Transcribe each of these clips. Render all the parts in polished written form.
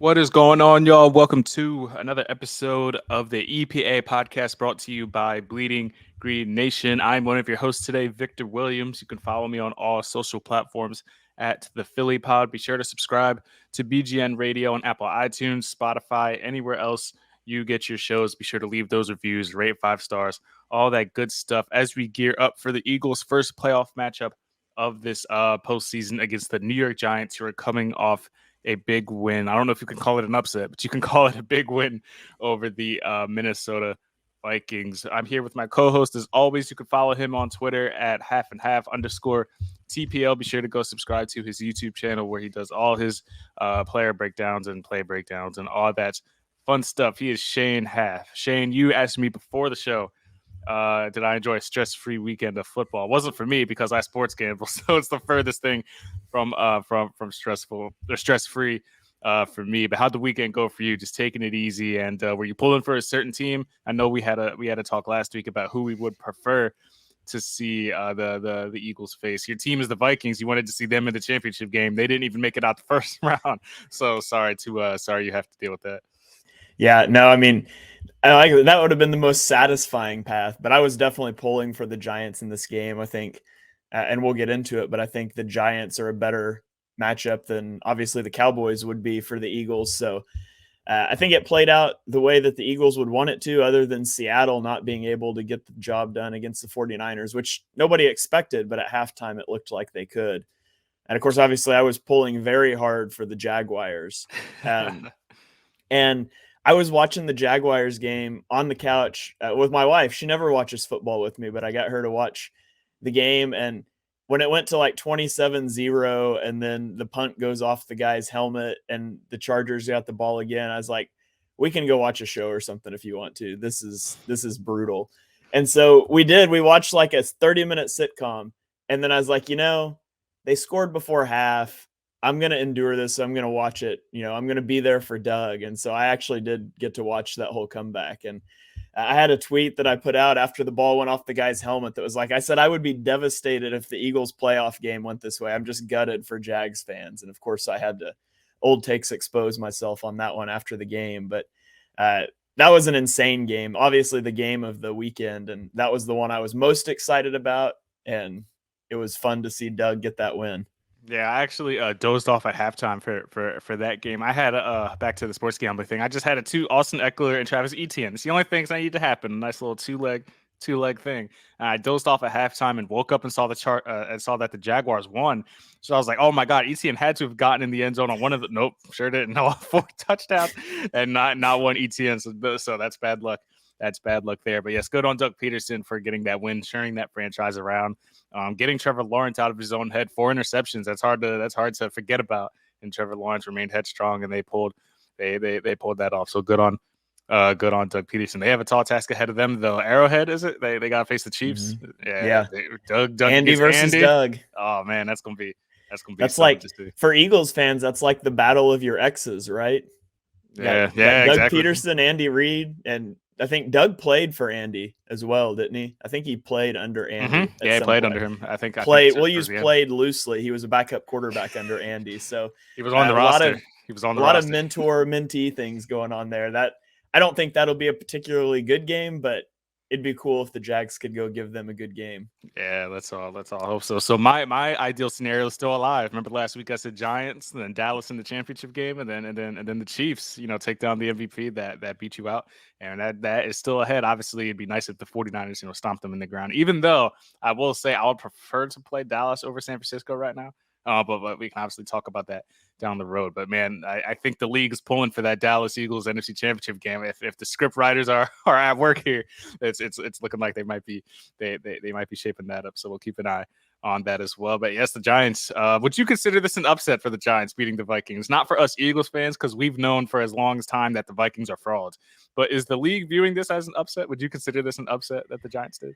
What is going on, y'all? Welcome to another episode of the EPA Podcast brought to you by Bleeding Green Nation. I'm one of your hosts today, Victor Williams. You can follow me on all social platforms at the Philly Pod. Be sure to subscribe to BGN Radio on Apple iTunes, Spotify, anywhere else you get your shows. Be sure to leave those reviews, rate 5 stars, all that good stuff as we gear up for the Eagles' first playoff matchup of this postseason against the New York Giants, who are coming off a big win. I don't know if you can call it an upset, but you can call it a big win over the Minnesota Vikings. I'm here with my co-host as always. You can follow him on Twitter at @halfandhalf_TPL. Be sure to go subscribe to his YouTube channel where he does all his player breakdowns and play breakdowns and all that fun stuff. He is Shane Haff. Shane, you asked me before the show, did I enjoy a stress-free weekend of football? It wasn't for me because I sports gamble, so it's the furthest thing from stressful or stress-free for me. But how'd the weekend go for you? Just taking it easy, and were you pulling for a certain team? I know we had a talk last week about who we would prefer to see the Eagles face. Your team is the Vikings. You wanted to see them in the championship game. They didn't even make it out the first round. So sorry you have to deal with that. Yeah, no, I mean, that would have been the most satisfying path, but I was definitely pulling for the Giants in this game, I think, and we'll get into it, but I think the Giants are a better matchup than obviously the Cowboys would be for the Eagles. So I think it played out the way that the Eagles would want it to, other than Seattle not being able to get the job done against the 49ers, which nobody expected, but at halftime it looked like they could. And of course, obviously I was pulling very hard for the Jaguars. And I was watching the Jaguars game on the couch with my wife. She never watches football with me, but I got her to watch the game. And when it went to like 27-0 and then the punt goes off the guy's helmet and the Chargers got the ball again, I was like, we can go watch a show or something if you want to. This is brutal. And so we did. We watched like a 30-minute sitcom. And then I was like, they scored before half. I'm going to endure this. So I'm going to watch it. I'm going to be there for Doug. And so I actually did get to watch that whole comeback. And I had a tweet that I put out after the ball went off the guy's helmet that was like, I said, I would be devastated if the Eagles playoff game went this way. I'm just gutted for Jags fans. And of course I had to old takes expose myself on that one after the game. But that was an insane game. Obviously the game of the weekend. And that was the one I was most excited about. And it was fun to see Doug get that win. Yeah, I actually dozed off at halftime for that game. I had back to the sports gambling thing. I just had Austin Eckler and Travis Etienne. It's the only things that need to happen. A nice little two leg thing. And I dozed off at halftime and woke up and saw the chart and saw that the Jaguars won. So I was like, oh my God, Etienne had to have gotten in the end zone on one of the. Nope, sure didn't. No, 4 touchdowns and not one Etienne. So that's bad luck. That's bad luck there. But yes, good on Doug Peterson for getting that win, turning that franchise around, getting Trevor Lawrence out of his own head. 4 interceptions. That's hard to forget about. And Trevor Lawrence remained headstrong, and they pulled that off. So good on Doug Peterson. They have a tall task ahead of them, though. Arrowhead, is it? They got to face the Chiefs. Mm-hmm. Yeah. Doug Andy versus Andy. Doug. Oh man, that's gonna be. That's like for Eagles fans. That's like the battle of your exes, right? Yeah, Doug exactly. Peterson, Andy Reid, and I think Doug played for Andy as well, didn't he? I think he played under Andy. Mm-hmm. Yeah, he played under him. I think we'll use played loosely. He was a backup quarterback under Andy, so he was on the roster. He was on the roster. A lot of mentor-mentee things going on there. That I don't think that'll be a particularly good game, but it'd be cool if the Jags could go give them a good game. Yeah, let's all hope so. So my ideal scenario is still alive. Remember last week I said Giants, and then Dallas in the championship game, and then the Chiefs, take down the MVP that beat you out. And that is still ahead. Obviously, it'd be nice if the 49ers, stomp them in the ground. Even though I will say I would prefer to play Dallas over San Francisco right now. But we can obviously talk about that down the road. But man, I think the league is pulling for that Dallas Eagles NFC Championship game. If the script writers are at work here, it's looking like they might be shaping that up. So we'll keep an eye on that as well. But yes, the Giants. Would you consider this an upset for the Giants beating the Vikings? Not for us Eagles fans, because we've known for as long as time that the Vikings are frauds. But is the league viewing this as an upset? Would you consider this an upset that the Giants did?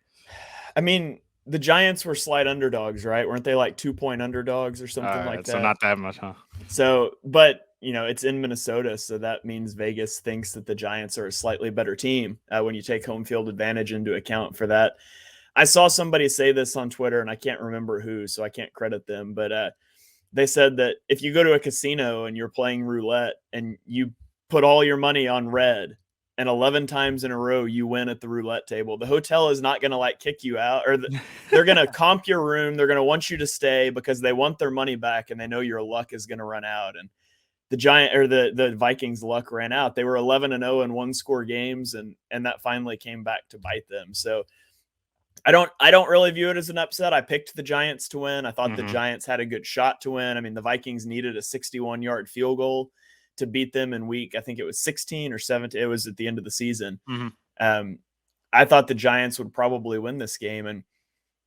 I mean, the Giants were slight underdogs, right? Weren't they like 2-point underdogs or something like that? So not that much, huh? So, but it's in Minnesota, so that means Vegas thinks that the Giants are a slightly better team when you take home field advantage into account for that. I saw somebody say this on Twitter, and I can't remember who, so I can't credit them, but they said that if you go to a casino and you're playing roulette and you put all your money on red and 11 times in a row you win at the roulette table, the hotel is not going to like kick you out, or they're going to comp your room. They're going to want you to stay because they want their money back and they know your luck is going to run out. And the Vikings luck ran out. They were 11-0 in one score games, and that finally came back to bite them. So I don't really view it as an upset. I picked the Giants to win. I thought the Giants had a good shot to win. I mean, the Vikings needed a 61-yard field goal to beat them in I think it was 16 or 17. It was at the end of the season. I thought the Giants would probably win this game, and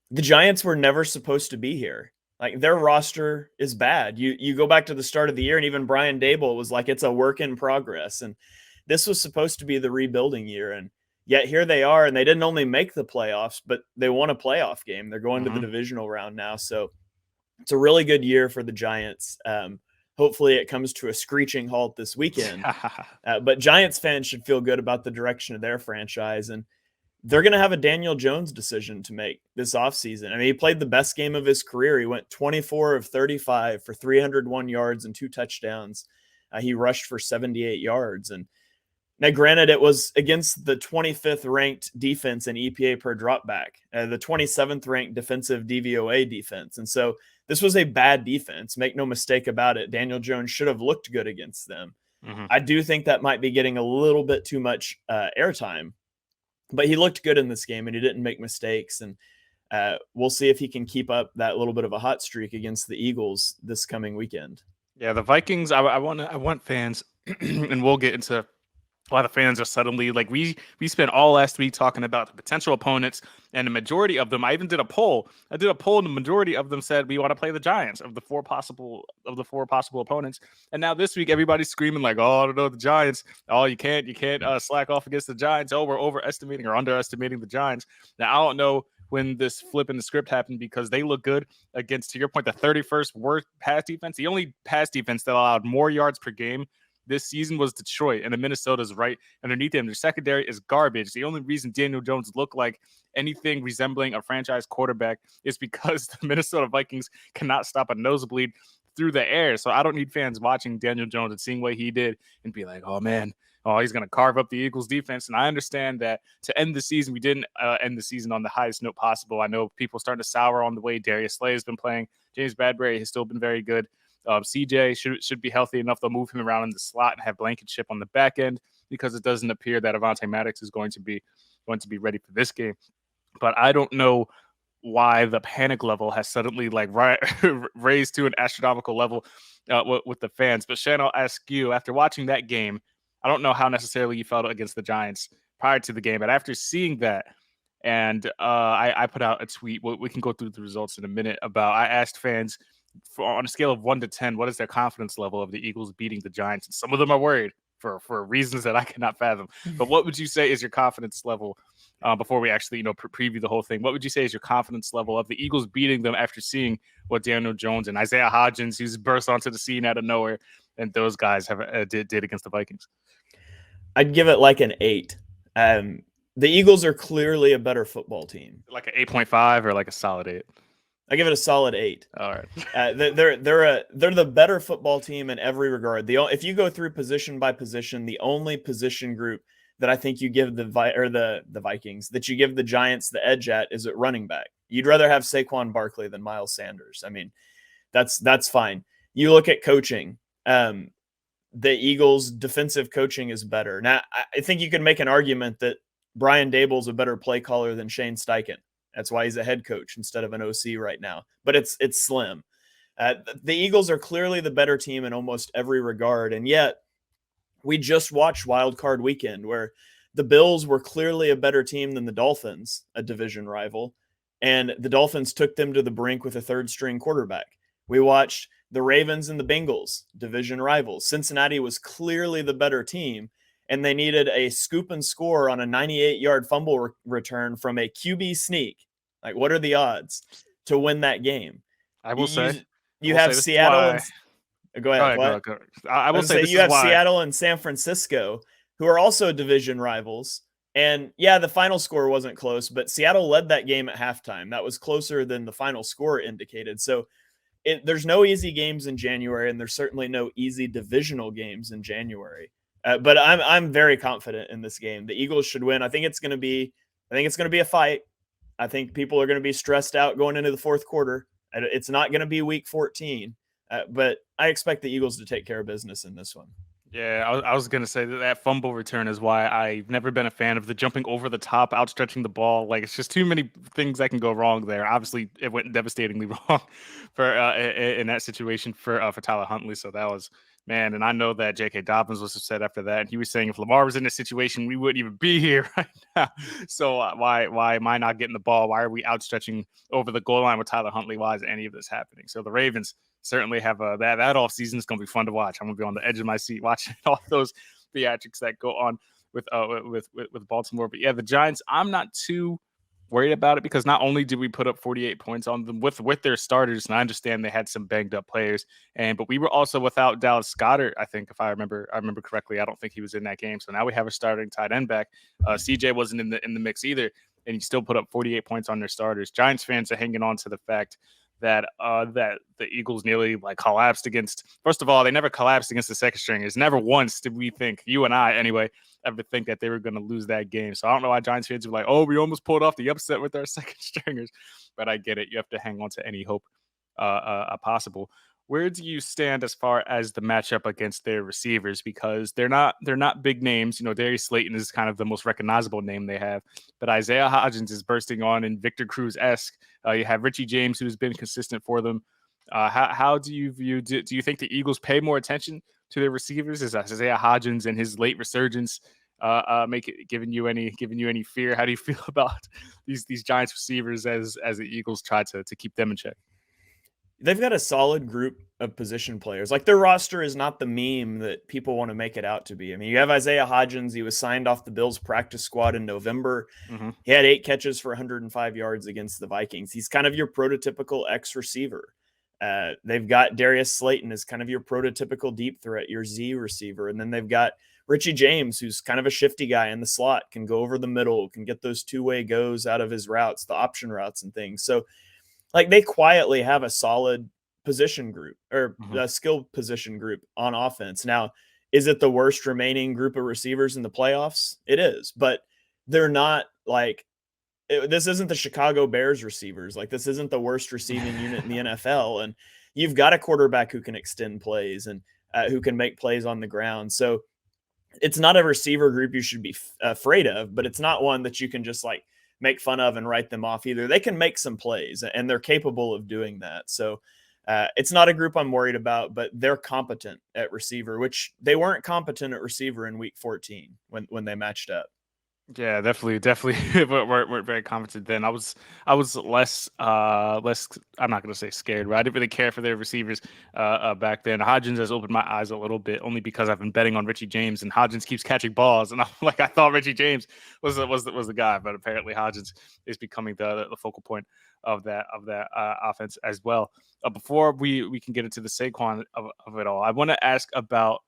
the Giants were never supposed to be here. Like, their roster is bad. You go back to the start of the year, and even Brian Daboll was like, it's a work in progress. And this was supposed to be the rebuilding year. And yet here they are, and they didn't only make the playoffs, but they won a playoff game. They're going to the divisional round now. So it's a really good year for the Giants. Hopefully it comes to a screeching halt this weekend. But Giants fans should feel good about the direction of their franchise. And they're going to have a Daniel Jones decision to make this offseason. I mean, he played the best game of his career. He went 24 of 35 for 301 yards and 2 touchdowns. He rushed for 78 yards. And now, granted, it was against the 25th ranked defense in EPA per dropback, the 27th ranked defensive DVOA defense. And so this was a bad defense. Make no mistake about it. Daniel Jones should have looked good against them. I do think that might be getting a little bit too much airtime, but he looked good in this game and he didn't make mistakes. And we'll see if he can keep up that little bit of a hot streak against the Eagles this coming weekend. Yeah, the Vikings, I want fans, and we'll get into a lot of fans are suddenly like, we spent all last week talking about the potential opponents, and the majority of them, I even did a poll. And the majority of them said we want to play the Giants of the four possible opponents. And now this week, everybody's screaming like, oh, no, the Giants. Oh, you can't slack off against the Giants. Oh, we're overestimating or underestimating the Giants. Now, I don't know when this flip in the script happened, because they look good against, to your point, the 31st worst pass defense. The only pass defense that allowed more yards per game this season was Detroit, and the Minnesota's right underneath them. Their secondary is garbage. The only reason Daniel Jones looked like anything resembling a franchise quarterback is because the Minnesota Vikings cannot stop a nosebleed through the air. So I don't need fans watching Daniel Jones and seeing what he did and be like, oh man, he's going to carve up the Eagles defense. And I understand that to end the season, we didn't end the season on the highest note possible. I know people starting to sour on the way Darius Slay has been playing. James Bradbury has still been very good. CJ should be healthy enough. They'll move him around in the slot and have Blankenship on the back end, because it doesn't appear that Avonte Maddox is going to be ready for this game. But I don't know why the panic level has suddenly raised to an astronomical level with the fans. But Shannon, I'll ask you, after watching that game, I don't know how necessarily you felt against the Giants prior to the game, but after seeing that, and I put out a tweet. We can go through the results in a minute. I asked fans, on a scale of 1 to 10, what is their confidence level of the Eagles beating the Giants? And some of them are worried for reasons that I cannot fathom. But what would you say is your confidence level before we actually preview the whole thing? What would you say is your confidence level of the Eagles beating them after seeing what Daniel Jones and Isaiah Hodgins, who's burst onto the scene out of nowhere, and those guys did against the Vikings? I'd give it like an 8. The Eagles are clearly a better football team. Like an 8.5 or like a solid 8? I give it a solid 8. All right. They're the better football team in every regard. If you go through position by position, the only position group that I think you give the Vikings, that you give the Giants the edge at, is at running back. You'd rather have Saquon Barkley than Miles Sanders. I mean, that's fine. You look at coaching. The Eagles' defensive coaching is better. Now, I think you could make an argument that Brian Daboll's a better play caller than Shane Steichen. That's why he's a head coach instead of an OC right now. But it's slim. The Eagles are clearly the better team in almost every regard. And yet, we just watched Wild Card Weekend, where the Bills were clearly a better team than the Dolphins, a division rival. And the Dolphins took them to the brink with a third-string quarterback. We watched the Ravens and the Bengals, division rivals. Cincinnati was clearly the better team, and they needed a scoop and score on a 98-yard fumble return from a QB sneak. Like, what are the odds to win that game? I will say you have Seattle. Go ahead. Go. I will say you have Seattle and San Francisco, who are also division rivals. And yeah, the final score wasn't close, but Seattle led that game at halftime. That was closer than the final score indicated. So there's no easy games in January, and there's certainly no easy divisional games in January. But I'm very confident in this game. The Eagles should win. I think it's going to be a fight. I think people are going to be stressed out going into the fourth quarter. It's not going to be week 14, but I expect the Eagles to take care of business in this one. Yeah, I was going to say that fumble return is why I've never been a fan of the jumping over the top, outstretching the ball. Like, it's just too many things that can go wrong there. Obviously, it went devastatingly wrong for in that situation for Tyler Huntley. So that was, man, and I know that J.K. Dobbins was upset after that. And he was saying if Lamar was in this situation, we wouldn't even be here right now. So why am I not getting the ball? Why are we outstretching over the goal line with Tyler Huntley? Why is any of this happening? So the Ravens certainly have that off season is going to be fun to watch. I'm going to be on the edge of my seat watching all those theatrics that go on with Baltimore. But yeah, the Giants, I'm not too worried about it because not only did we put up 48 points on them with their starters, and I understand they had some banged up players, but we were also without Dallas Goedert. I think if I remember correctly, I don't think he was in that game. So now we have a starting tight end back. CJ wasn't in the mix either, and he still put up 48 points on their starters. Giants fans are hanging on to the fact that the Eagles nearly collapsed against. First of all, they never collapsed against the second stringers. Never once did we think, you and I anyway, ever think that they were going to lose that game. So I don't know why Giants fans were like, oh, we almost pulled off the upset with our second stringers. But I get it. You have to hang on to any hope possible. Where do you stand as far as the matchup against their receivers? Because they're not big names. Darius Slayton is kind of the most recognizable name they have, but Isaiah Hodgins is bursting on and Victor Cruz-esque. You have Richie James, who's been consistent for them. How do you view? Do you think the Eagles pay more attention to their receivers? Is Isaiah Hodgins and his late resurgence giving you any fear? How do you feel about these Giants receivers as the Eagles try to keep them in check? They've got a solid group of position players. Like, their roster is not the meme that people want to make it out to be. I mean, you have Isaiah Hodgins. He was signed off the Bills practice squad in November. Mm-hmm. He had 8 catches for 105 yards against the Vikings. He's kind of your prototypical X receiver. They've got Darius Slayton as kind of your prototypical deep threat, your Z receiver. And then they've got Richie James, who's kind of a shifty guy in the slot, can go over the middle, can get those two-way goes out of his routes, the option routes and things. So, they quietly have a solid position group or a skilled position group on offense. Now, is it the worst remaining group of receivers in the playoffs? It is, but they're not this isn't the Chicago Bears receivers. This isn't the worst receiving unit in the NFL. And you've got a quarterback who can extend plays and who can make plays on the ground. So it's not a receiver group you should be afraid of, but it's not one that you can just make fun of and write them off either. They can make some plays and they're capable of doing that. So it's not a group I'm worried about, but they're competent at receiver, which they weren't competent at receiver in week 14 when they matched up. Yeah, definitely. we're very confident then. I was less. I'm not going to say scared, but I didn't really care for their receivers back then. Hodgins has opened my eyes a little bit, only because I've been betting on Richie James, and Hodgins keeps catching balls, and I thought Richie James was the guy, but apparently Hodgins is becoming the focal point of that offense as well. Before we can get into the Saquon of it all, I want to ask about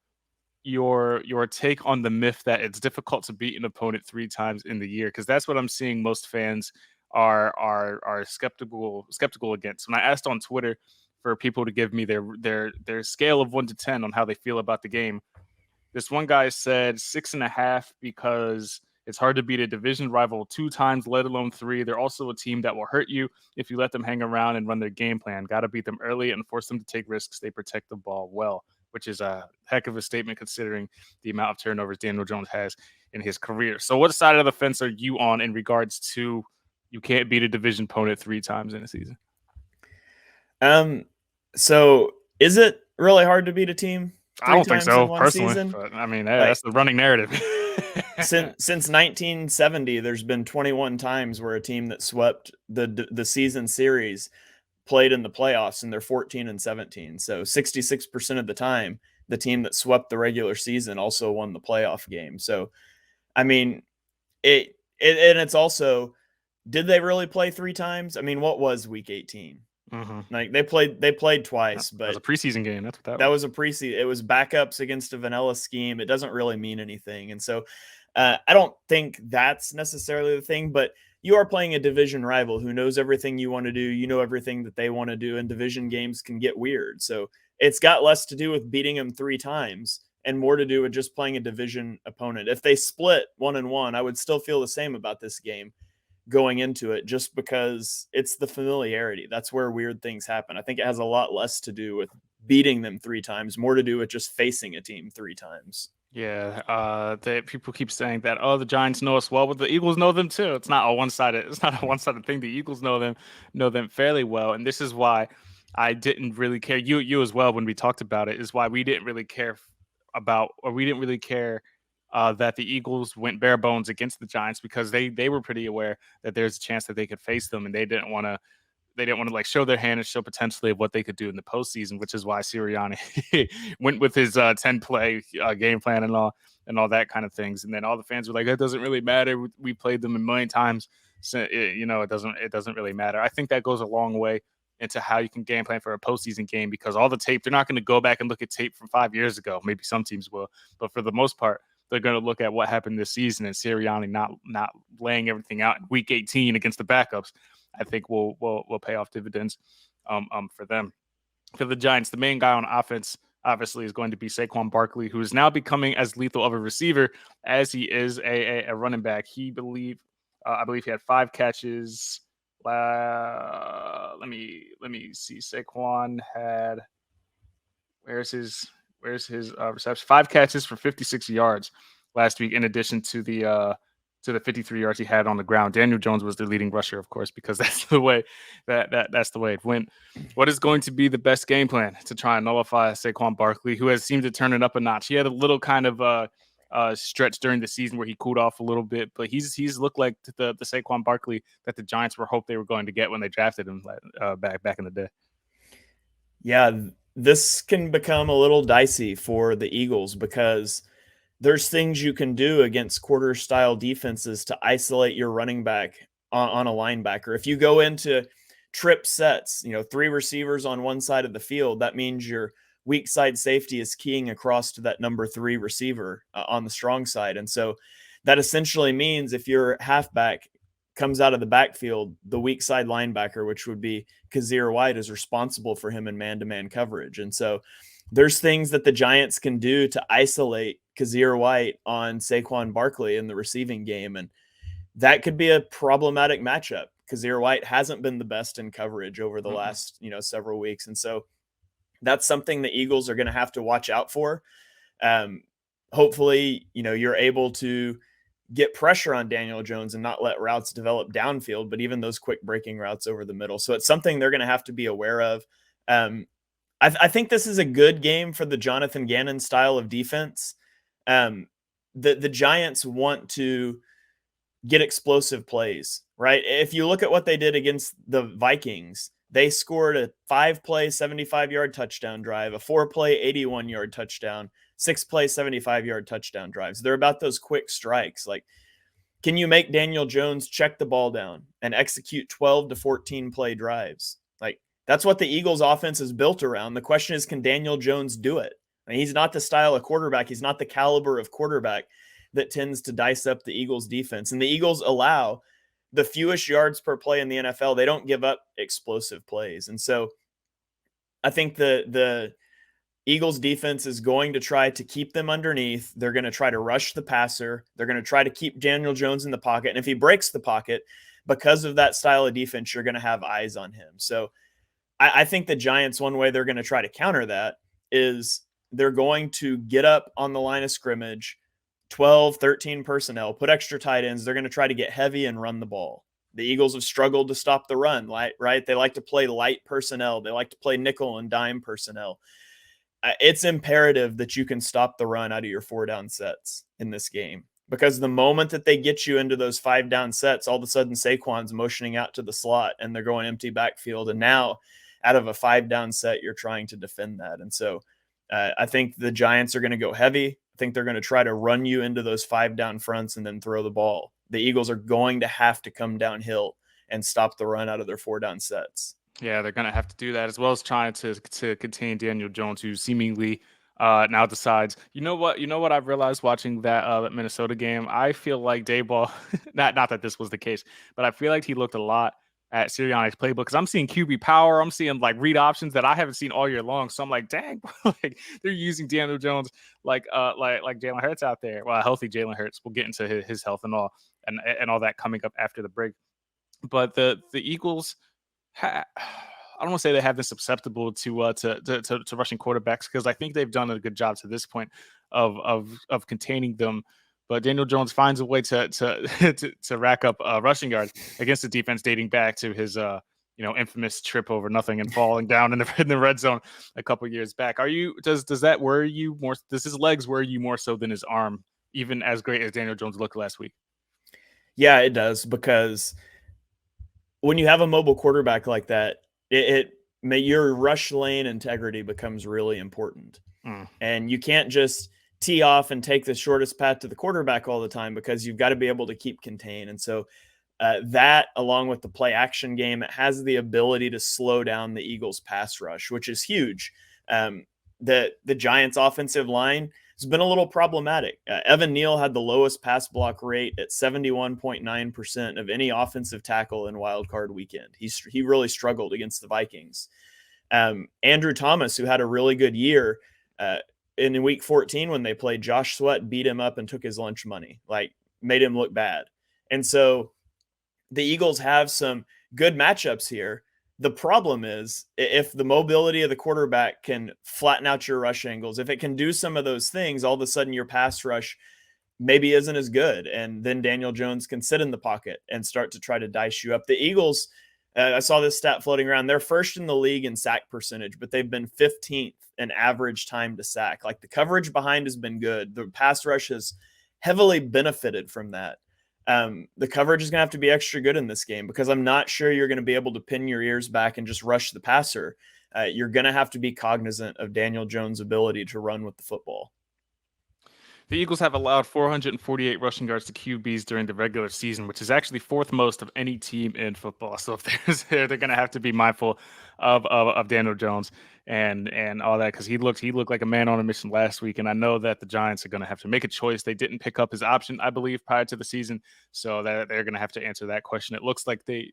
your take on the myth that it's difficult to beat an opponent 3 times in the year, because that's what I'm seeing most fans are skeptical against. When I asked on Twitter for people to give me their scale of 1 to 10 on how they feel about the game, this one guy said 6.5 because it's hard to beat a division rival 2 times, let alone 3. They're also a team that will hurt you if you let them hang around and run their game plan. Got to beat them early and force them to take risks. They protect the ball well, which is a heck of a statement considering the amount of turnovers Daniel Jones has in his career. So what side of the fence are you on in regards to you can't beat a division opponent 3 times in a season? So is it really hard to beat a team 3 I don't think so, personally. Season? But, I mean, that's the running narrative. Since 1970, there's been 21 times where a team that swept the season series played in the playoffs, and they're 14-17. So 66% of the time, the team that swept the regular season also won the playoff game. So, I mean, it's also, did they really play 3 times? I mean, what was week 18? Mm-hmm. They played twice, but that was a preseason game. That's what that was a preseason. It was backups against a vanilla scheme. It doesn't really mean anything. And so I don't think that's necessarily the thing, but you are playing a division rival who knows everything you want to do. You know everything that they want to do, and division games can get weird. So it's got less to do with beating them 3 times and more to do with just playing a division opponent. If they split 1-1, I would still feel the same about this game going into it, just because it's the familiarity. That's where weird things happen. I think it has a lot less to do with beating them 3 times, more to do with just facing a team 3 times. Yeah, people keep saying that, oh, the Giants know us well, but the Eagles know them too. It's not a one-sided. It's not a one-sided thing. The Eagles know them fairly well, and this is why I didn't really care. You as well, when we talked about it, is why we didn't really care that the Eagles went bare bones against the Giants, because they were pretty aware that there's a chance that they could face them, and they didn't want to like show their hand and show potentially of what they could do in the postseason, which is why Sirianni went with his 10-play game plan and all that kind of things. And then all the fans were like, "It doesn't really matter. We played them a million times, so it doesn't really matter." I think that goes a long way into how you can game plan for a postseason game, because all the tape, they're not going to go back and look at tape from 5 years ago. Maybe some teams will, but for the most part, they're going to look at what happened this season, and Sirianni not laying everything out in week 18 against the backups, I think will pay off dividends for them. For the Giants, the main guy on offense obviously is going to be Saquon Barkley, who is now becoming as lethal of a receiver as he is a running back. I believe he had 5 catches. Let me see. Saquon had where's his reception? 5 catches for 56 yards last week, in addition to the 53 yards he had on the ground. Daniel Jones was the leading rusher, of course, because that's the way that's the way it went. What is going to be the best game plan to try and nullify Saquon Barkley, who has seemed to turn it up a notch? He had a little kind of stretch during the season where he cooled off a little bit, but he's looked like the Saquon Barkley that the Giants hoped they were going to get when they drafted him back in the day. Yeah, this can become a little dicey for the Eagles, because there's things you can do against quarter style defenses to isolate your running back on a linebacker. If you go into trip sets, 3 receivers on one side of the field, that means your weak side safety is keying across to that number 3 receiver on the strong side. And so that essentially means if your halfback comes out of the backfield, the weak side linebacker, which would be Kazir White, is responsible for him in man-to-man coverage. And so there's things that the Giants can do to isolate Kazir White on Saquon Barkley in the receiving game, and that could be a problematic matchup. Kazir White hasn't been the best in coverage over the last several weeks, and so that's something the Eagles are going to have to watch out for. Hopefully, you're able to get pressure on Daniel Jones and not let routes develop downfield, but even those quick breaking routes over the middle. So it's something they're going to have to be aware of. I think this is a good game for the Jonathan Gannon style of defense. The Giants want to get explosive plays, right? If you look at what they did against the Vikings, they scored a 5-play, 75-yard touchdown drive, a 4-play, 81-yard touchdown, 6-play, 75-yard touchdown drives. They're about those quick strikes. Like, can you make Daniel Jones check the ball down and execute 12 to 14 play drives? Like, that's what the Eagles offense is built around. The question is, can Daniel Jones do it? I mean, he's not the style of quarterback. He's not the caliber of quarterback that tends to dice up the Eagles defense. And the Eagles allow the fewest yards per play in the NFL. They don't give up explosive plays. And so I think the Eagles defense is going to try to keep them underneath. They're going to try to rush the passer. They're going to try to keep Daniel Jones in the pocket. And if he breaks the pocket, because of that style of defense, you're going to have eyes on him. So I think the Giants, one way they're going to try to counter that is they're going to get up on the line of scrimmage, 12, 13 personnel, put extra tight ends. They're going to try to get heavy and run the ball. The Eagles have struggled to stop the run, right? They like to play light personnel. They like to play nickel and dime personnel. It's imperative that you can stop the run out of your 4-down sets in this game, because the moment that they get you into those 5-down sets, all of a sudden Saquon's motioning out to the slot and they're going empty backfield. And now out of a 5-down set, you're trying to defend that. And so I think the Giants are going to go heavy. I think they're going to try to run you into those 5-down fronts and then throw the ball. The Eagles are going to have to come downhill and stop the run out of their 4-down sets. Yeah, they're going to have to do that, as well as trying to contain Daniel Jones, who seemingly now decides. You know what? I've realized watching that Minnesota game. I feel like Dayball, not that this was the case, but I feel like he looked a lot at Sirianni's playbook because I'm seeing QB power. I'm seeing like read options that I haven't seen all year long. So I'm like, dang, like they're using Daniel Jones like Jalen Hurts out there. Well, healthy Jalen Hurts. We'll get into his health and all that coming up after the break. But the Eagles, I don't want to say they have been susceptible to rushing quarterbacks because I think they've done a good job to this point of containing them. But Daniel Jones finds a way to rack up rushing yards against the defense, dating back to his infamous trip over nothing and falling down in the red zone a couple years back. Does that worry you more? Does his legs worry you more so than his arm, even as great as Daniel Jones looked last week? Yeah, it does, because when you have a mobile quarterback like that, your rush lane integrity becomes really important. And you can't just tee off and take the shortest path to the quarterback all the time, because you've got to be able to keep contained. And so that, along with the play action game, it has the ability to slow down the Eagles pass rush, which is huge. The Giants offensive line has been a little problematic. Evan Neal had the lowest pass block rate at 71.9% of any offensive tackle in Wild Card Weekend. He really struggled against the Vikings. Andrew Thomas, who had a really good year in week 14 when they played, Josh Sweat beat him up and took his lunch money, like made him look bad. And so the Eagles have some good matchups here. The problem is, if the mobility of the quarterback can flatten out your rush angles, if it can do some of those things, all of a sudden your pass rush maybe isn't as good. And then Daniel Jones can sit in the pocket and start to try to dice you up. The Eagles, I saw this stat floating around. They're first in the league in sack percentage, but they've been 15th in average time to sack. Like, the coverage behind has been good. The pass rush has heavily benefited from that. The coverage is going to have to be extra good in this game, because I'm not sure you're going to be able to pin your ears back and just rush the passer. You're going to have to be cognizant of Daniel Jones' ability to run with the football. The Eagles have allowed 448 rushing yards to QBs during the regular season, which is actually fourth most of any team in football. So if they're going to have to be mindful of Daniel Jones and all that, because he looked like a man on a mission last week. And I know that the Giants are going to have to make a choice. They didn't pick up his option, I believe, prior to the season, so that they're going to have to answer that question. It looks like they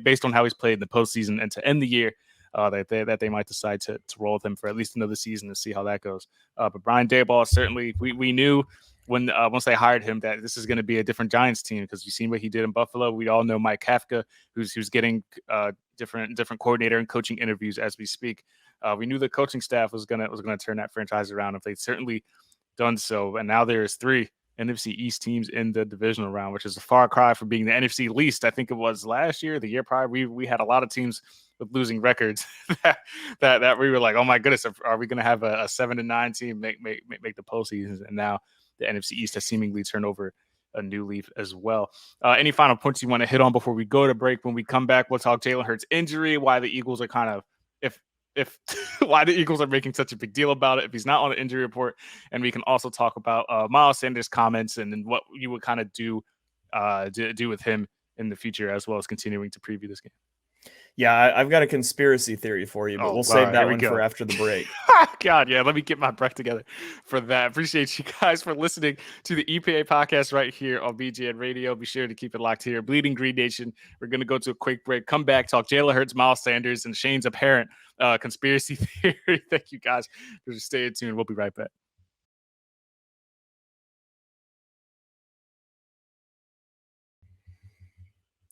based on how he's played in the postseason and to end the year, that they might decide to roll with him for at least another season to see how that goes. But Brian Daboll, certainly, we knew when once they hired him that this is going to be a different Giants team, because you've seen what he did in Buffalo. We all know Mike Kafka, who's getting different coordinator and coaching interviews as we speak. We knew the coaching staff was gonna turn that franchise around, if they'd certainly done so. And now there's 3 NFC East teams in the divisional round, which is a far cry from being the NFC least. I think it was last year, the year prior, we had a lot of teams with losing records that we were like, oh my goodness, are we going to have a 7-9 team make the postseason? And now the NFC East has seemingly turned over a new leaf as well. Any final points you want to hit on before we go to break? When we come back, we'll talk Jalen Hurts' injury, why the Eagles are kind of if why the Eagles are making such a big deal about it if he's not on the injury report. And we can also talk about Miles Sanders' comments and what you would kind of do with him in the future, as well as continuing to preview this game. Yeah, I've got a conspiracy theory for you, but we'll save that one for after the break. God, yeah, let me get my breath together for that. Appreciate you guys for listening to the EPA podcast right here on BGN Radio. Be sure to keep it locked here. Bleeding Green Nation. We're going to go to a quick break, come back, talk Jalen Hurts, Miles Sanders, and Shane's apparent conspiracy theory. Thank you guys for staying tuned. We'll be right back.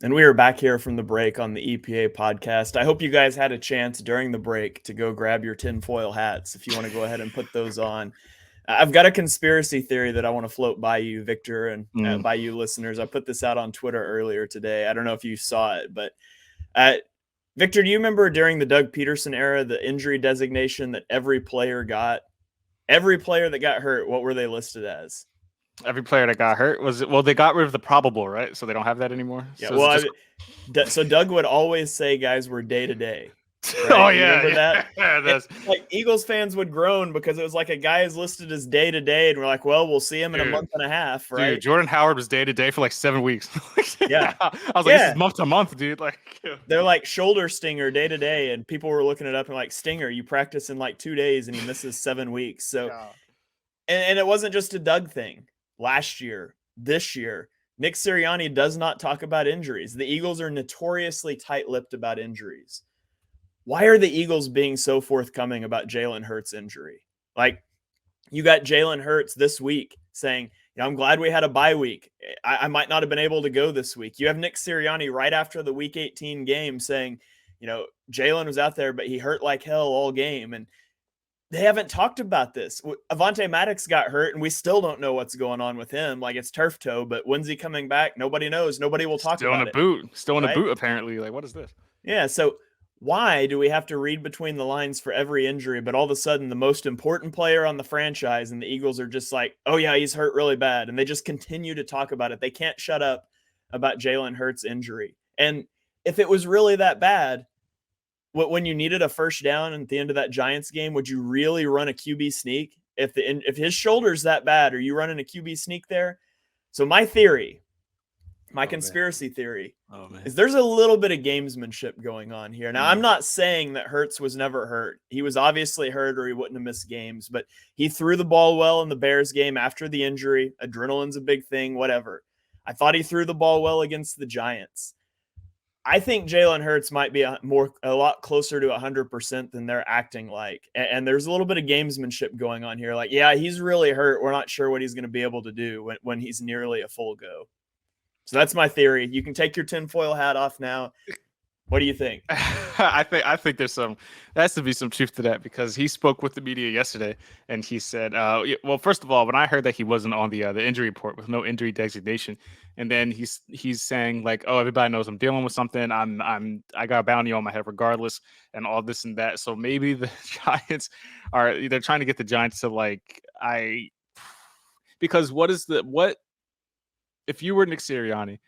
And we are back here from the break on the EPA podcast. I hope you guys had a chance during the break to go grab your tinfoil hats if you want to go ahead and put those on. I've got a conspiracy theory that I want to float by you, Victor, and by you listeners. I put this out on Twitter earlier today. I don't know if you saw it, but Victor, do you remember during the Doug Peterson era, the injury designation that every player got? Every player that got hurt, what were they listed as? Every player that got hurt they got rid of the probable, right? So they don't have that anymore. Yeah. So, so Doug would always say guys were day to day. Right? Oh You yeah, remember that? That's Like Eagles fans would groan because it was like a guy is listed as day to day, and we're like, well, we'll see him in a month and a half, right? Dude, Jordan Howard was day to day for like 7 weeks. Yeah. I was like, this is month to month, dude. Like, they're like shoulder stinger day to day, and people were looking it up and like, Stinger, you practice in like 2 days, and he misses 7 weeks. So, and it wasn't just a Doug thing. Last year, this year, Nick Sirianni does not talk about injuries. The Eagles are notoriously tight-lipped about injuries. Why are the Eagles being so forthcoming about Jalen Hurts' injury? Like, you got Jalen Hurts this week saying, I'm glad we had a bye week. I might not have been able to go this week. You have Nick Sirianni right after the Week 18 game saying, Jalen was out there, but he hurt like hell all game. And they haven't talked about this. Avonte Maddox got hurt, and we still don't know what's going on with him. Like, it's turf toe, but when's he coming back? Nobody knows. Nobody will talk about it. Still in a boot, apparently. Like, what is this? Yeah, so why do we have to read between the lines for every injury, but all of a sudden the most important player on the franchise and the Eagles are just like, oh yeah, he's hurt really bad. And they just continue to talk about it. They can't shut up about Jalen Hurts' injury. And if it was really that bad, when you needed a first down at the end of that Giants game, would you really run a QB sneak? If his shoulder's that bad, are you running a QB sneak there? So my theory, conspiracy theory is there's a little bit of gamesmanship going on here. Now, I'm not saying that Hurts was never hurt. He was obviously hurt or he wouldn't have missed games, but he threw the ball well in the Bears game after the injury. Adrenaline's a big thing, whatever. I thought he threw the ball well against the Giants. I think Jalen Hurts might be a lot closer to 100% than they're acting like. And there's a little bit of gamesmanship going on here. Like, yeah, he's really hurt. We're not sure what he's going to be able to do when he's nearly a full go. So that's my theory. You can take your tinfoil hat off now. What do you think? I think there has to be some truth to that, because he spoke with the media yesterday and he said, well, first of all, when I heard that he wasn't on the injury report with no injury designation, and then he's saying like, oh, everybody knows I'm dealing with something. I got a bounty on my head regardless, and all this and that. So maybe the Giants they're trying to get the Giants to because what if you were Nick Sirianni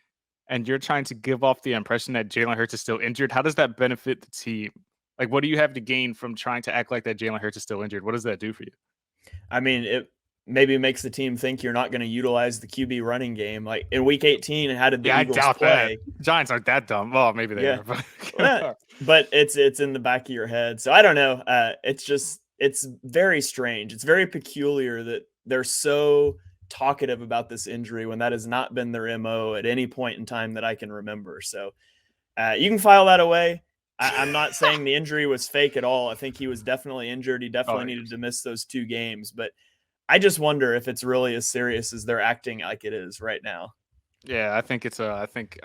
and you're trying to give off the impression that Jalen Hurts is still injured, how does that benefit the team? Like, what do you have to gain from trying to act like that Jalen Hurts is still injured? What does that do for you? I mean, it maybe makes the team think you're not going to utilize the QB running game. Like in Week 18, how did the Eagles play? That. Giants aren't that dumb. Well, maybe they are. But it's in the back of your head. So I don't know. It's very strange. It's very peculiar that they're so talkative about this injury when that has not been their MO at any point in time that I can remember. So you can file that away. I'm not saying the injury was fake at all. I think he was definitely injured. He definitely needed to miss those 2 games, but I just wonder if it's really as serious as they're acting like it is right now. Yeah, I think it's I think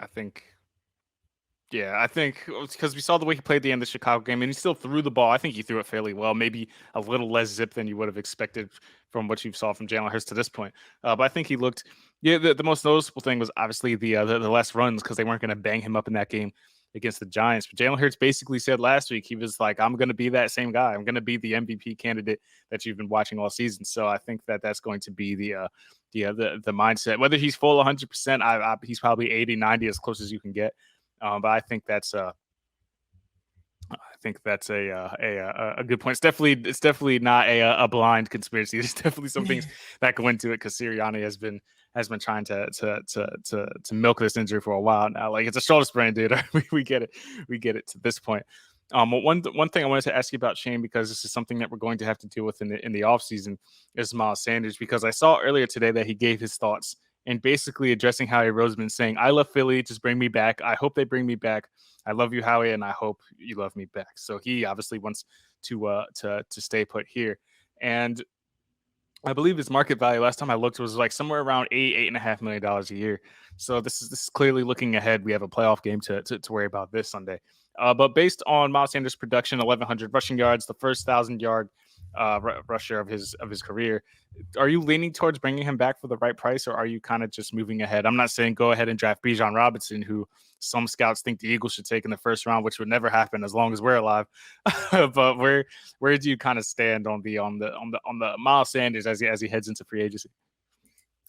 because we saw the way he played the end of the Chicago game, and he still threw the ball. I think he threw it fairly well, maybe a little less zip than you would have expected from what you saw from Jalen Hurts to this point. But I think he looked, the most noticeable thing was obviously the less runs, because they weren't going to bang him up in that game against the Giants. But Jalen Hurts basically said last week, he was like, I'm going to be that same guy. I'm going to be the MVP candidate that you've been watching all season. So I think that's going to be the mindset. Whether he's full 100%, he's probably 80, 90, as close as you can get. But I think that's a good point. It's definitely not a blind conspiracy. There's definitely some things that go into it, because Sirianni has been trying to milk this injury for a while now. Like, it's a shoulder sprain, dude. we get it to this point. One thing I wanted to ask you about, Shane, because this is something that we're going to have to deal with in the offseason, is Miles Sanders, because I saw earlier today that he gave his thoughts and basically addressing Howie Roseman, saying, I love Philly, just bring me back. I hope they bring me back. I love you, Howie, and I hope you love me back. So he obviously wants to stay put here. And I believe his market value last time I looked was like somewhere around $8.5 million a year. So this is clearly looking ahead. We have a playoff game to worry about this Sunday. But based on Miles Sanders' production, 1,100 rushing yards, the first 1,000-yard rusher of his career, are you leaning towards bringing him back for the right price, or are you kind of just moving ahead? I'm not saying go ahead and draft Bijan Robinson, who some scouts think the Eagles should take in the first round, which would never happen as long as we're alive. But where do you kind of stand on the Miles Sanders as he heads into free agency?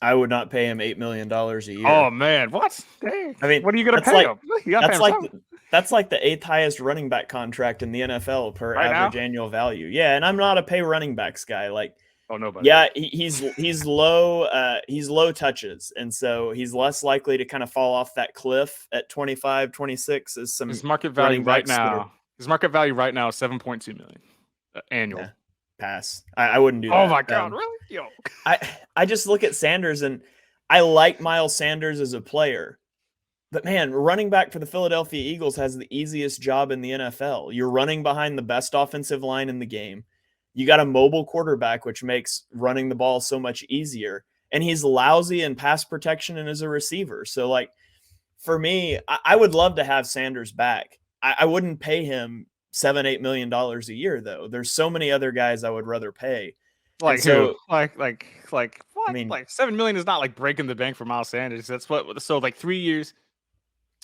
I would not pay him $8 million a year. Oh man, what? Dang. I mean, what are you going to pay him? That's like the 8th highest running back contract in the NFL per Right average now? annual value. Yeah, and I'm not a pay running backs guy. Like, Oh, nobody. yeah, he's low touches, and so he's less likely to kind of fall off that cliff at 25, 26 as some His market value running right backs that are now. His market value right now is 7.2 million annual. pass. I wouldn't do that. Oh my god, really? Yo. I just look at Sanders, and I like Miles Sanders as a player. But man, running back for the Philadelphia Eagles has the easiest job in the NFL. You're running behind the best offensive line in the game. You got a mobile quarterback, which makes running the ball so much easier. And he's lousy in pass protection and as a receiver. So, like, for me, I would love to have Sanders back. I wouldn't pay him $7-8 million a year, though. There's so many other guys I would rather pay. Like so, who? Like what? I mean, like 7 million is not like breaking the bank for Miles Sanders. That's what. So like 3 years.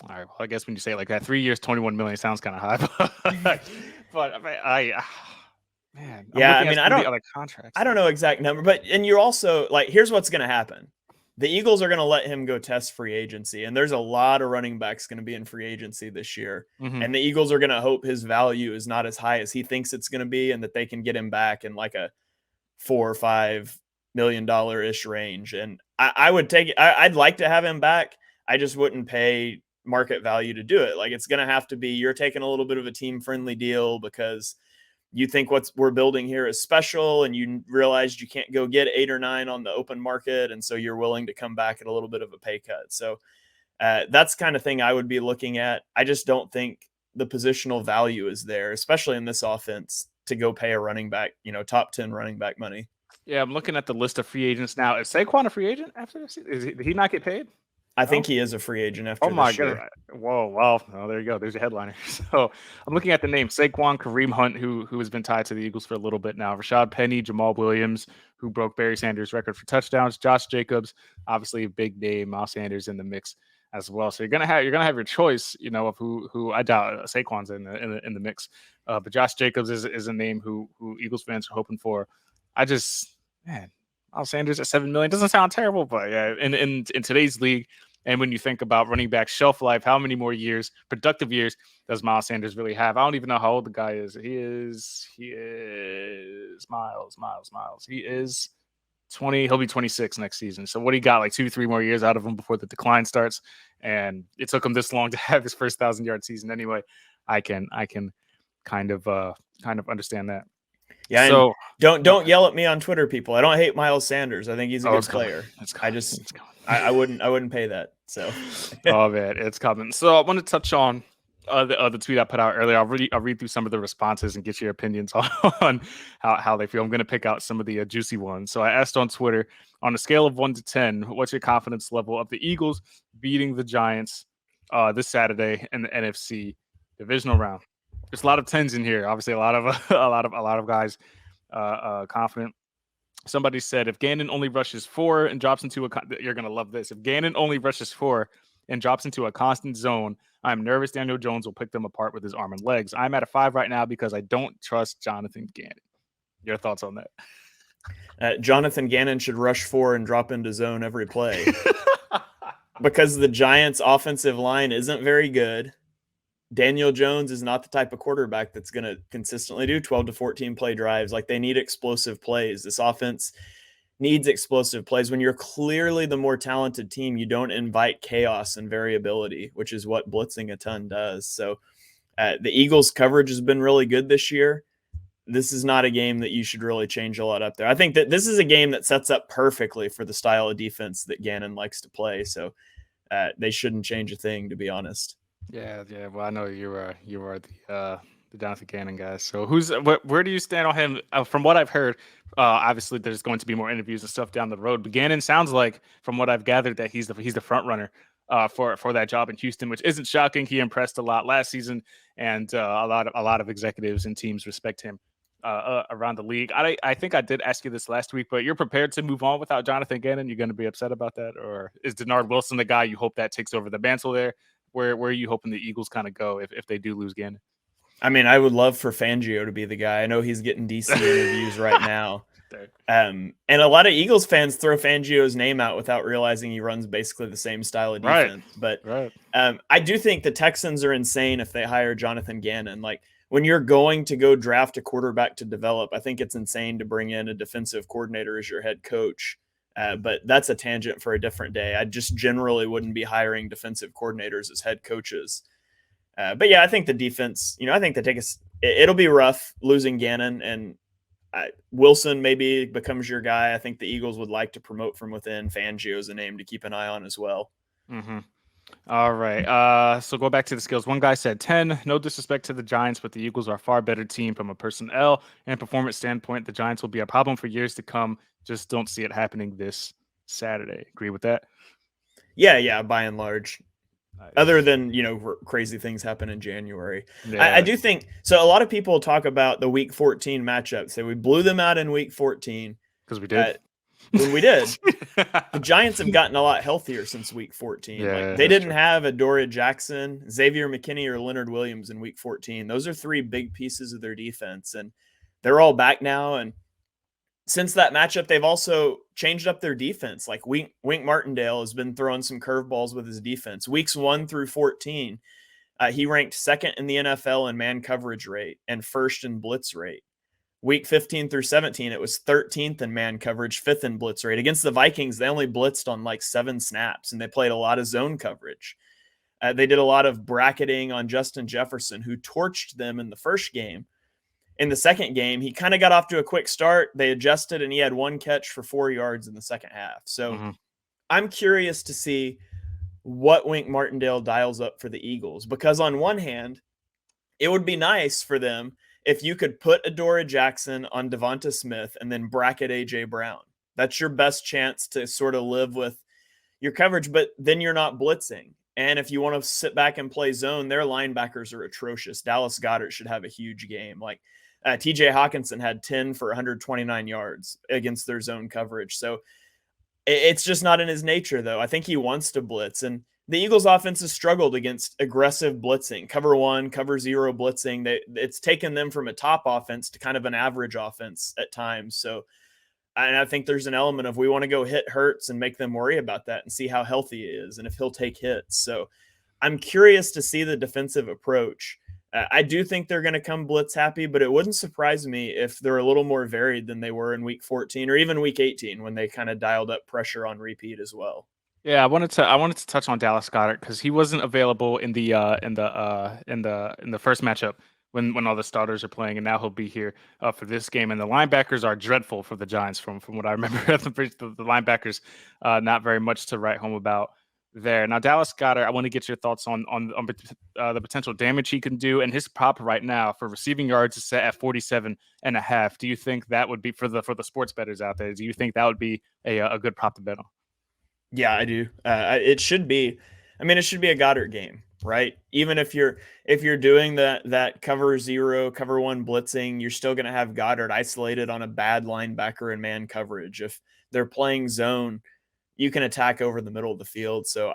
All right. Well, I guess when you say it like that, 3 years, 21 million sounds kind of high. But man, yeah, I mean, I don't other contracts. I don't know exact number, but and you're also like, here's what's going to happen. The Eagles are going to let him go test free agency, and there's a lot of running backs going to be in free agency this year. Mm-hmm. And the Eagles are going to hope his value is not as high as he thinks it's going to be, and that they can get him back in like a $4 or $5 million ish range. And I would take it. I'd like to have him back. I just wouldn't pay market value to do it. Like, it's going to have to be, you're taking a little bit of a team friendly deal because you think what we're building here is special, and you realized you can't go get 8 or 9 on the open market. And so you're willing to come back at a little bit of a pay cut. So that's kind of thing I would be looking at. I just don't think the positional value is there, especially in this offense, to go pay a running back, top 10 running back money. Yeah, I'm looking at the list of free agents now. Is Saquon a free agent after this? Did he not get paid? I think he is a free agent after this year. God. Whoa, well, there you go. There's your headliner. So I'm looking at the name Saquon, Kareem Hunt, who has been tied to the Eagles for a little bit now. Rashad Penny, Jamal Williams, who broke Barry Sanders' record for touchdowns. Josh Jacobs, obviously a big name. Miles Sanders in the mix as well. So you're gonna have your choice, of who I doubt Saquon's in the mix. But Josh Jacobs is a name who Eagles fans are hoping for. Miles Sanders at $7 million doesn't sound terrible, but yeah, in today's league. And when you think about running back shelf life, how many more years, productive years, does Miles Sanders really have? I don't even know how old the guy is. He is Miles. He is 20. He'll be 26 next season. So what he got, like 2-3 more years out of him before the decline starts. And it took him this long to have his first 1,000-yard season anyway. I can kind of understand that. Yeah. So don't yell at me on Twitter, people. I don't hate Miles Sanders. I think he's a good player. I wouldn't pay that. So, oh man, it's coming. So I want to touch on the tweet I put out earlier. I'll read through some of the responses and get your opinions on how they feel. I'm going to pick out some of the juicy ones. So I asked on Twitter, on a scale of 1 to 10, what's your confidence level of the Eagles beating the Giants this Saturday in the NFC divisional round? There's a lot of 10s in here. Obviously, a lot of guys confident. Somebody said, if Gannon only rushes 4 and drops into you're going to love this. If Gannon only rushes 4 and drops into a constant zone, I'm nervous Daniel Jones will pick them apart with his arm and legs. I'm at a 5 right now because I don't trust Jonathan Gannon. Your thoughts on that? Jonathan Gannon should rush 4 and drop into zone every play because the Giants' offensive line isn't very good. Daniel Jones is not the type of quarterback that's going to consistently do 12 to 14 play drives. Like, they need explosive plays. This offense needs explosive plays. When you're clearly the more talented team, you don't invite chaos and variability, which is what blitzing a ton does. So the Eagles' coverage has been really good this year. This is not a game that you should really change a lot up there. I think that this is a game that sets up perfectly for the style of defense that Gannon likes to play. So they shouldn't change a thing, to be honest. Yeah. Well, I know you are the Jonathan Gannon guy. So where do you stand on him? From what I've heard, obviously there's going to be more interviews and stuff down the road. But Gannon sounds like, from what I've gathered, that he's the front runner for that job in Houston, which isn't shocking. He impressed a lot last season, and a lot of executives and teams respect him around the league. I think I did ask you this last week, but you're prepared to move on without Jonathan Gannon? You're going to be upset about that, or is Denard Wilson the guy you hope that takes over the mantle there? Where are you hoping the Eagles kind of go if they do lose Gannon? I mean, I would love for Fangio to be the guy. I know he's getting DC interviews right now. And a lot of Eagles fans throw Fangio's name out without realizing he runs basically the same style of defense. But I do think the Texans are insane if they hire Jonathan Gannon. Like, when you're going to go draft a quarterback to develop, I think it's insane to bring in a defensive coordinator as your head coach. But that's a tangent for a different day. I just generally wouldn't be hiring defensive coordinators as head coaches. But yeah, I think the defense, I think it'll be rough losing Gannon, and Wilson maybe becomes your guy. I think the Eagles would like to promote from within. Fangio's a name to keep an eye on as well. Mm-hmm. All right. So go back to the skills. One guy said 10. No disrespect to the Giants, but the Eagles are a far better team from a personnel and performance standpoint. The Giants will be a problem for years to come. Just don't see it happening this Saturday. Agree with that? Yeah. By and large. Nice. Other than, crazy things happen in January. Yeah. I do think so. A lot of people talk about the week 14 matchup. Say we blew them out in week 14. Because we did. When we did. The Giants have gotten a lot healthier since week 14. Yeah, they didn't have Adoree Jackson, Xavier McKinney, or Leonard Williams in week 14. Those are three big pieces of their defense, and they're all back now. And since that matchup, they've also changed up their defense. Like Wink Martindale has been throwing some curveballs with his defense. Weeks 1 through 14, he ranked second in the NFL in man coverage rate and first in blitz rate. Week 15 through 17, it was 13th in man coverage, 5th in blitz rate. Against the Vikings, they only blitzed on like 7 snaps, and they played a lot of zone coverage. They did a lot of bracketing on Justin Jefferson, who torched them in the first game. In the second game, he kind of got off to a quick start. They adjusted, and he had 1 catch for 4 yards in the second half. So I'm curious to see what Wink Martindale dials up for the Eagles, because on one hand, it would be nice for them if you could put Adoree Jackson on Devonta Smith and then bracket A.J. Brown. That's your best chance to sort of live with your coverage, but then you're not blitzing. And if you want to sit back and play zone, their linebackers are atrocious. Dallas Goedert should have a huge game. Like T.J. Hawkinson had 10 for 129 yards against their zone coverage. So it's just not in his nature, though. I think he wants to blitz. And the Eagles offense has struggled against aggressive blitzing, cover 1, cover 0 blitzing. It's taken them from a top offense to kind of an average offense at times. So, and I think there's an element of we want to go hit Hurts and make them worry about that and see how healthy he is and if he'll take hits. So I'm curious to see the defensive approach. I do think they're going to come blitz happy, but it wouldn't surprise me if they're a little more varied than they were in week 14 or even week 18 when they kind of dialed up pressure on repeat as well. Yeah, I wanted to touch on Dallas Goedert because he wasn't available in the first matchup when all the starters are playing, and now he'll be here for this game. And the linebackers are dreadful for the Giants, from what I remember. The linebackers, not very much to write home about there. Now, Dallas Goedert, I want to get your thoughts on the potential damage he can do, and his prop right now for receiving yards is set at 47.5. Do you think that would be for the sports bettors out there? Do you think that would be a good prop to bet on? Yeah, I do. It should be. I mean, it should be a Goddard game, right? Even if you're doing that cover 0, cover 1 blitzing, you're still going to have Goddard isolated on a bad linebacker and man coverage. If they're playing zone, you can attack over the middle of the field. So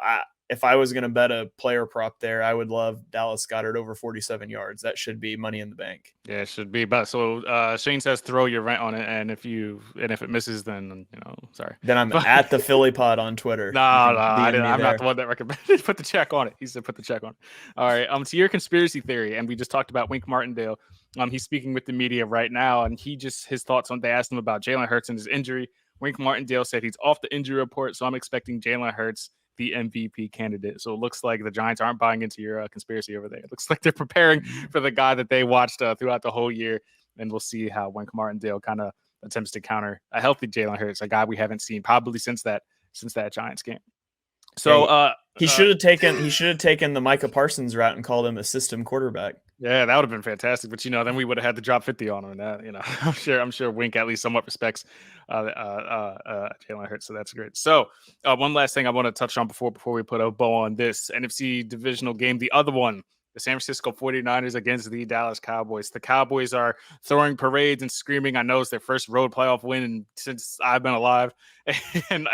if I was going to bet a player prop there, I would love Dallas Goedert over 47 yards. That should be money in the bank. Yeah, it should be. But so Shane says throw your rent on it, and if it misses, then sorry. Then I'm at the Philly Pod on Twitter. No, I'm not the one that recommended put the check on it. He said put the check on it. All right. To your conspiracy theory, and we just talked about Wink Martindale. He's speaking with the media right now, and his thoughts on. They asked him about Jalen Hurts and his injury. Wink Martindale said he's off the injury report, so I'm expecting Jalen Hurts the MVP candidate. So it looks like the Giants aren't buying into your conspiracy over there. It looks like they're preparing for the guy that they watched throughout the whole year, and we'll see how Wink Martindale kind of attempts to counter a healthy Jalen Hurts, a guy we haven't seen probably since that Giants game. So he should have taken the Micah Parsons route and called him a system quarterback. Yeah, that would have been fantastic. But then we would have had to drop 50 on him. And that, I'm sure Wink at least somewhat respects Jalen Hurts. So that's great. So one last thing I want to touch on before we put a bow on this NFC divisional game, the other one, the San Francisco 49ers against the Dallas Cowboys. The Cowboys are throwing parades and screaming. I know it's their first road playoff win since I've been alive, and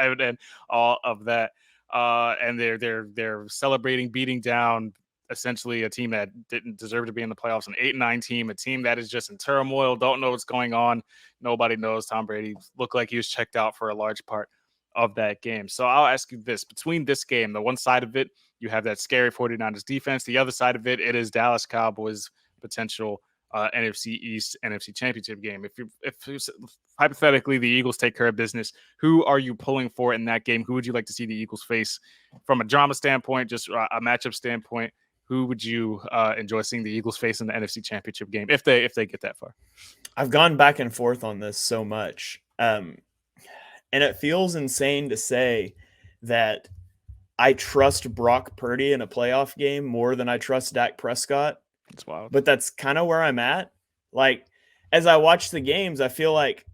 all of that. And they're celebrating beating down essentially a team that didn't deserve to be in the playoffs, an 8-9 team, a team that is just in turmoil, don't know what's going on. Nobody knows. Tom Brady looked like he was checked out for a large part of that game. So I'll ask you this. Between this game, the one side of it, you have that scary 49ers defense. The other side of it, it is Dallas Cowboys potential NFC East, NFC Championship game. If hypothetically the Eagles take care of business, who are you pulling for in that game? Who would you like to see the Eagles face from a drama standpoint, just a matchup standpoint? Who would you enjoy seeing the Eagles face in the NFC Championship game if they get that far? I've gone back and forth on this so much, and it feels insane to say that I trust Brock Purdy in a playoff game more than I trust Dak Prescott. It's wild. But that's kind of where I'm at. Like, as I watch the games, I feel like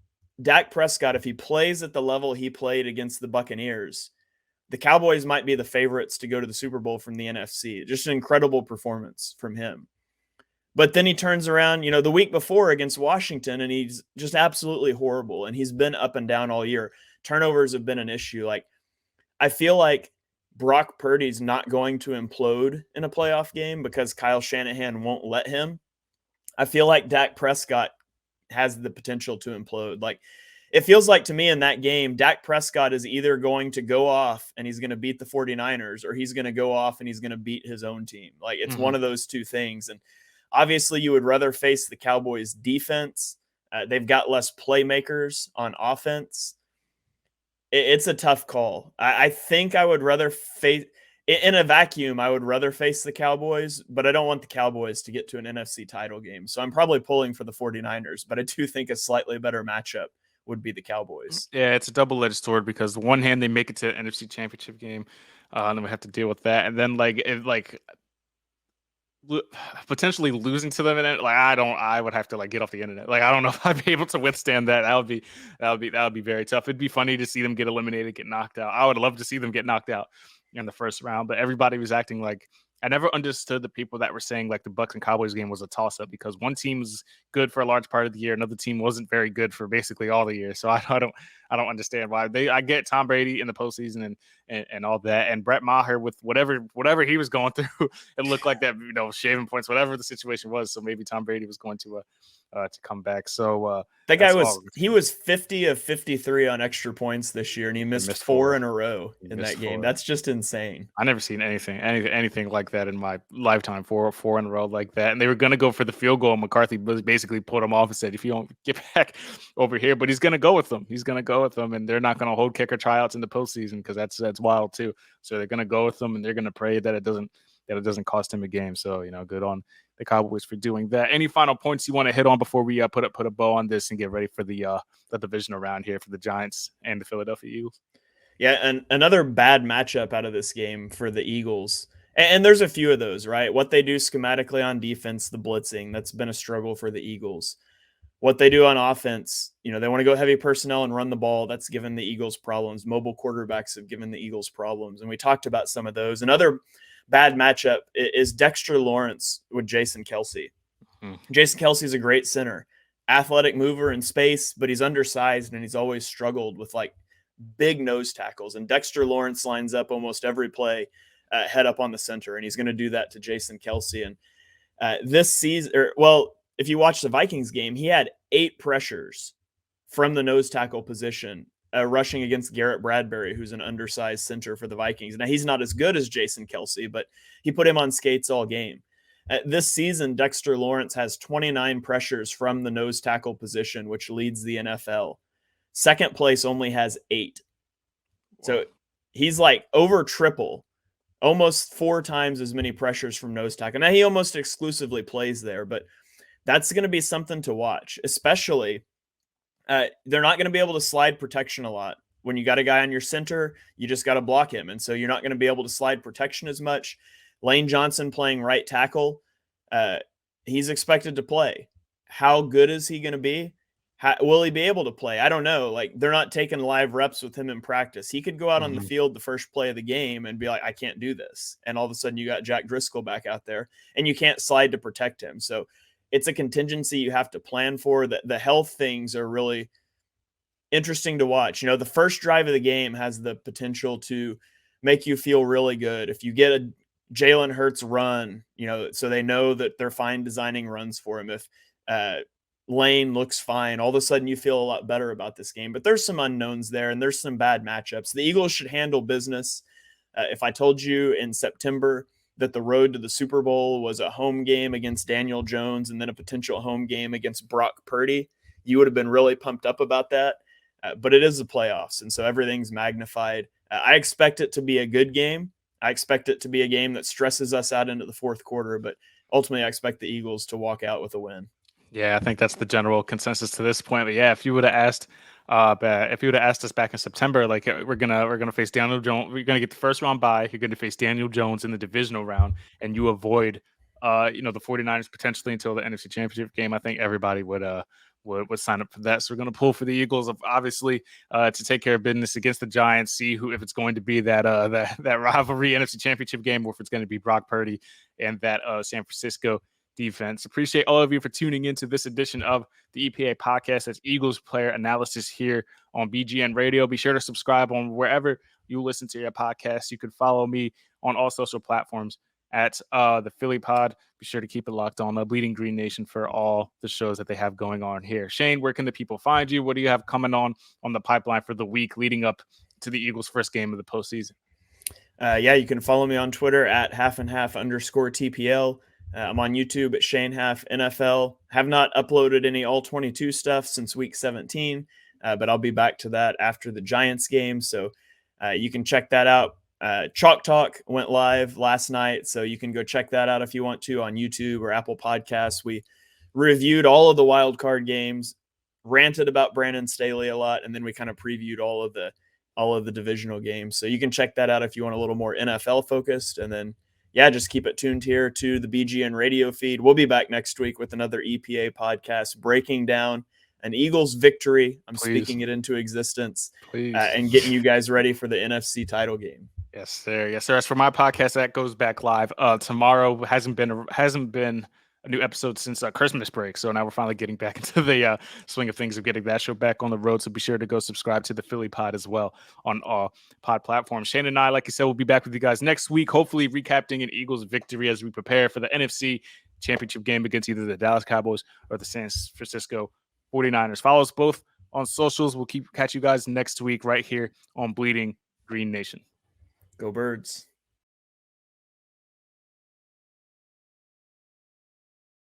Dak Prescott, if he plays at the level he played against the Buccaneers, the Cowboys might be the favorites to go to the Super Bowl from the NFC. Just an incredible performance from him. But then he turns around, the week before against Washington, and he's just absolutely horrible. And he's been up and down all year. Turnovers have been an issue. Like, I feel like Brock Purdy's not going to implode in a playoff game because Kyle Shanahan won't let him. I feel like Dak Prescott has the potential to implode. Like, it feels like to me in that game, Dak Prescott is either going to go off and he's going to beat the 49ers, or he's going to go off and he's going to beat his own team. Like, it's one of those two things. And obviously you would rather face the Cowboys defense. They've got less playmakers on offense. It's a tough call. I think I would rather face in a vacuum. I would rather face the Cowboys, but I don't want the Cowboys to get to an NFC title game. So I'm probably pulling for the 49ers, but I do think a slightly better matchup would be the Cowboys. Yeah, it's a double-edged sword because on one hand they make it to the NFC Championship game, and then we have to deal with that, and then potentially losing to them, and I would have to get off the internet. I don't know if I'd be able to withstand that. That would be very tough. It'd be funny to see them get eliminated, get knocked out. I would love to see them get knocked out in the first round, but everybody was acting like I never understood the people that were saying the Bucs and Cowboys game was a toss-up because one team was good for a large part of the year, another team wasn't very good for basically all the year. So I don't understand why I get Tom Brady in the postseason and all that, and Brett Maher with whatever he was going through, it looked like that shaving points, whatever the situation was. So maybe Tom Brady was going to come back. So that guy was 50 of 53 on extra points this year, and he missed four in a row in that game. That's just insane. I never seen anything like that in my lifetime. Four in a row like that, and they were going to go for the field goal. McCarthy basically pulled him off and said, "If you don't get back over here," but he's going to go with them. And they're not going to hold kicker tryouts in the postseason because that's wild too. So they're going to go with them, and they're going to pray that it doesn't cost him a game. So good on the Cowboys for doing that. Any final points you want to hit on before we put a bow on this and get ready for the divisional round here for the Giants and the Philadelphia Eagles? Yeah, and another bad matchup out of this game for the Eagles. And there's a few of those, right? What they do schematically on defense, the blitzing, that's been a struggle for the Eagles. What they do on offense, they want to go heavy personnel and run the ball. That's given the Eagles problems. Mobile quarterbacks have given the Eagles problems. And we talked about some of those. Another bad matchup is Dexter Lawrence with Jason Kelce. Jason Kelce is a great center, athletic mover in space, but he's undersized and he's always struggled with big nose tackles. And Dexter Lawrence lines up almost every play head up on the center, and he's going to do that to Jason Kelce. And this season, if you watch the Vikings game, he had 8 pressures from the nose tackle position rushing against Garrett Bradbury, who's an undersized center for the Vikings. Now, he's not as good as Jason Kelce, but he put him on skates all game. This season, Dexter Lawrence has 29 pressures from the nose tackle position, which leads the NFL. Second place only has 8. So he's over triple, almost 4 times as many pressures from nose tackle. Now, he almost exclusively plays there, but that's going to be something to watch, especially they're not going to be able to slide protection a lot. When you got a guy on your center, you just got to block him. And so you're not going to be able to slide protection as much. Lane Johnson playing right tackle, he's expected to play. How good is he going to be? Will he be able to play? I don't know. They're not taking live reps with him in practice. He could go out on the field the first play of the game and be like, I can't do this. And all of a sudden you got Jack Driscoll back out there and you can't slide to protect him. So it's a contingency you have to plan for. The health things are really interesting to watch. The first drive of the game has the potential to make you feel really good. If you get Jalen Hurts run, so they know that they're fine designing runs for him. If Lane looks fine, all of a sudden you feel a lot better about this game. But there's some unknowns there, and there's some bad matchups. The Eagles should handle business. If I told you in September that the road to the Super Bowl was a home game against Daniel Jones and then a potential home game against Brock Purdy, you would have been really pumped up about that. But it is the playoffs, and so everything's magnified. I expect it to be a good game. I expect it to be a game that stresses us out into the fourth quarter, but ultimately I expect the Eagles to walk out with a win. Yeah, I think that's the general consensus to this point. But yeah, if you would have asked us back in September, like we're gonna face Daniel Jones, we're gonna get the first round bye, you're gonna face Daniel Jones in the divisional round, and you avoid the 49ers potentially until the NFC Championship game, I think everybody would sign up for that. So we're going to pull for the Eagles, obviously, to take care of business against the Giants. See if it's going to be that rivalry NFC Championship game, or if it's going to be Brock Purdy and that San Francisco defense. Appreciate all of you for tuning into this edition of the EPA Podcast. That's Eagles player analysis here on BGN Radio. Be sure to subscribe on wherever you listen to your podcast. You can follow me on all social platforms at the Philly Pod. Be sure to keep it locked on Bleeding Green Nation for all the shows that they have going on here. Shane, where can the people find you? What do you have coming on the pipeline for the week leading up to the Eagles' first game of the postseason? You can follow me on Twitter at @halfandhalf_TPL. I'm on YouTube at Shane Haff NFL. Have not uploaded any all 22 stuff since week 17, but I'll be back to that after the Giants game. So you can check that out. Chalk Talk went live last night, so you can go check that out if you want to on YouTube or Apple Podcasts. We reviewed all of the wild card games, ranted about Brandon Staley a lot, and then we kind of previewed all of the divisional games. So you can check that out if you want a little more NFL focused. And then, just keep it tuned here to the BGN radio feed. We'll be back next week with another EPA podcast breaking down an Eagles victory. I'm speaking it into existence and getting you guys ready for the NFC title game. Yes, sir. Yes, sir. As for my podcast, that goes back live tomorrow. Hasn't been a new episode since Christmas break. So now we're finally getting back into the swing of things of getting that show back on the road. So be sure to go subscribe to the Philly Pod as well on all pod platforms. Shane and I, like you said, we'll be back with you guys next week, hopefully recapping an Eagles victory as we prepare for the NFC Championship game against either the Dallas Cowboys or the San Francisco 49ers. Follow us both on socials. We'll catch you guys next week right here on Bleeding Green Nation. Go Birds.